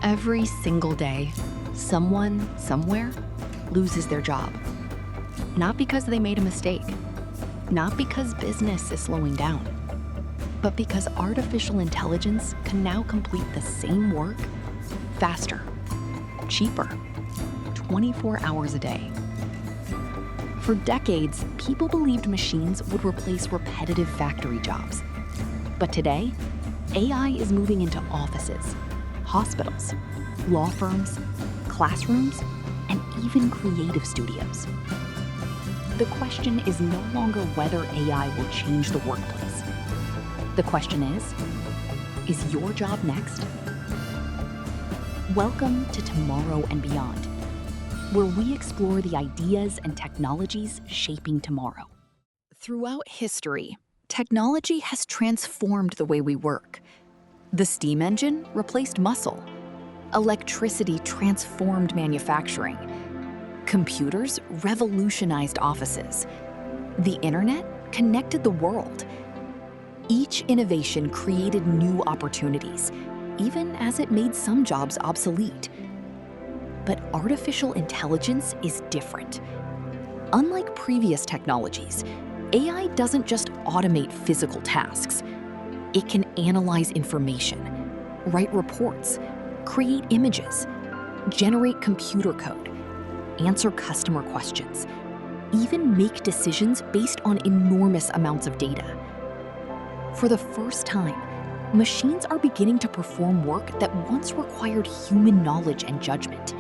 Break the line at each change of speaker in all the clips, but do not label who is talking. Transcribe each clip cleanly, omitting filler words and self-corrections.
Every single day, someone, somewhere, loses their job. Not because they made a mistake, not because business is slowing down, but because artificial intelligence can now complete the same work faster, cheaper, 24 hours a day. For decades, people believed machines would replace repetitive factory jobs. But today, AI is moving into offices, hospitals, law firms, classrooms, and even creative studios. The question is no longer whether AI will change the workplace. The question is your job next? Welcome to Tomorrow and Beyond, where we explore the ideas and technologies shaping tomorrow. Throughout history, technology has transformed the way we work. The steam engine replaced muscle. Electricity transformed manufacturing. Computers revolutionized offices. The internet connected the world. Each innovation created new opportunities, even as it made some jobs obsolete. But artificial intelligence is different. Unlike previous technologies, AI doesn't just automate physical tasks. It can analyze information, write reports, create images, generate computer code, answer customer questions, even make decisions based on enormous amounts of data. For the first time, machines are beginning to perform work that once required human knowledge and judgment.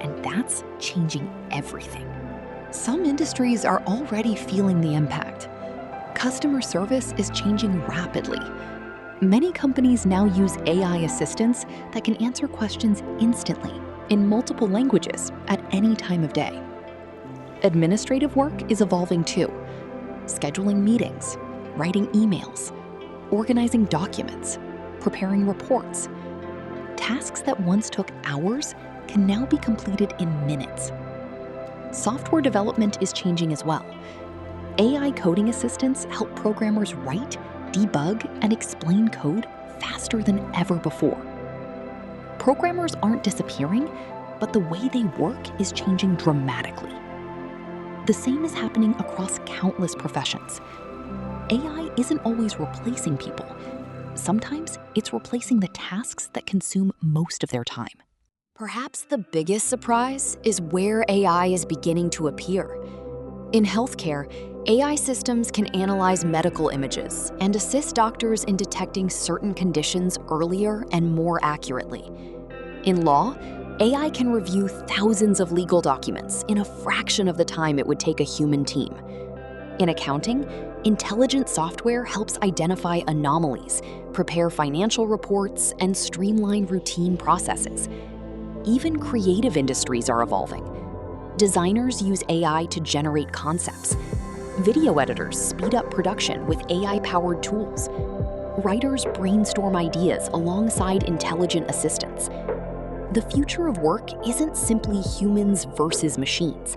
And that's changing everything. Some industries are already feeling the impact. Customer service is changing rapidly. Many companies now use AI assistants that can answer questions instantly in multiple languages at any time of day. Administrative work is evolving too. Scheduling meetings, writing emails, organizing documents, preparing reports. Tasks that once took hours can now be completed in minutes. Software development is changing as well. AI coding assistants help programmers write, debug, and explain code faster than ever before. Programmers aren't disappearing, but the way they work is changing dramatically. The same is happening across countless professions. AI isn't always replacing people. Sometimes it's replacing the tasks that consume most of their time. Perhaps the biggest surprise is where AI is beginning to appear. In healthcare, AI systems can analyze medical images and assist doctors in detecting certain conditions earlier and more accurately. In law, AI can review thousands of legal documents in a fraction of the time it would take a human team. In accounting, intelligent software helps identify anomalies, prepare financial reports, and streamline routine processes. Even creative industries are evolving. Designers use AI to generate concepts. Video editors speed up production with AI-powered tools. Writers brainstorm ideas alongside intelligent assistants. The future of work isn't simply humans versus machines.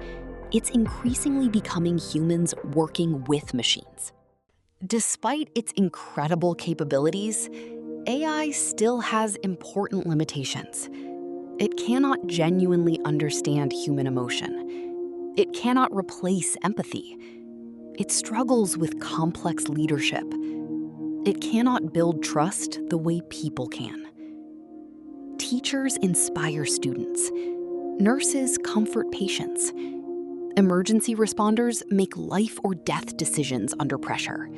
It's increasingly becoming humans working with machines. Despite its incredible capabilities, AI still has important limitations. It cannot genuinely understand human emotion. It cannot replace empathy. It struggles with complex leadership. It cannot build trust the way people can. Teachers inspire students. Nurses comfort patients. Emergency responders make life or death decisions under pressure.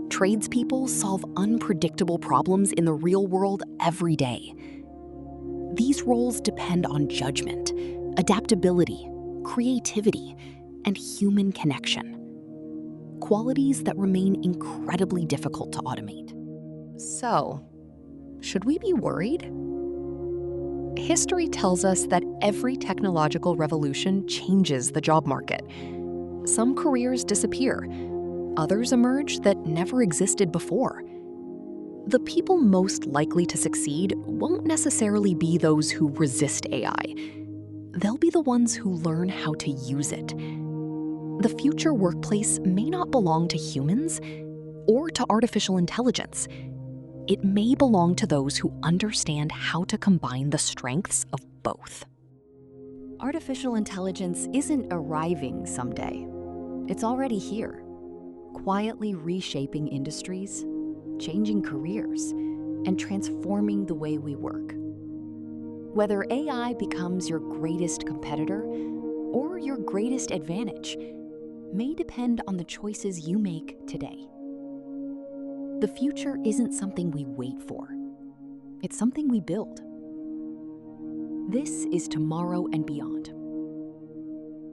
Tradespeople solve unpredictable problems in the real world every day. These roles depend on judgment, adaptability, creativity, and human connection. Qualities that remain incredibly difficult to automate. So, should we be worried? History tells us that every technological revolution changes the job market. Some careers disappear, others emerge that never existed before. The people most likely to succeed won't necessarily be those who resist AI. They'll be the ones who learn how to use it. The future workplace may not belong to humans or to artificial intelligence. it may belong to those who understand how to combine the strengths of both. Artificial intelligence isn't arriving someday. It's already here, quietly reshaping industries, changing careers, and transforming the way we work. Whether AI becomes your greatest competitor or your greatest advantage may depend on the choices you make today. The future isn't something we wait for. It's something we build. This is Tomorrow and Beyond.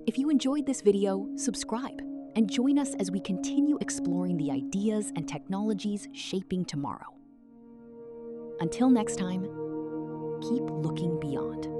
If you enjoyed this video, subscribe and join us as we continue exploring the ideas and technologies shaping tomorrow. Until next time, keep looking beyond.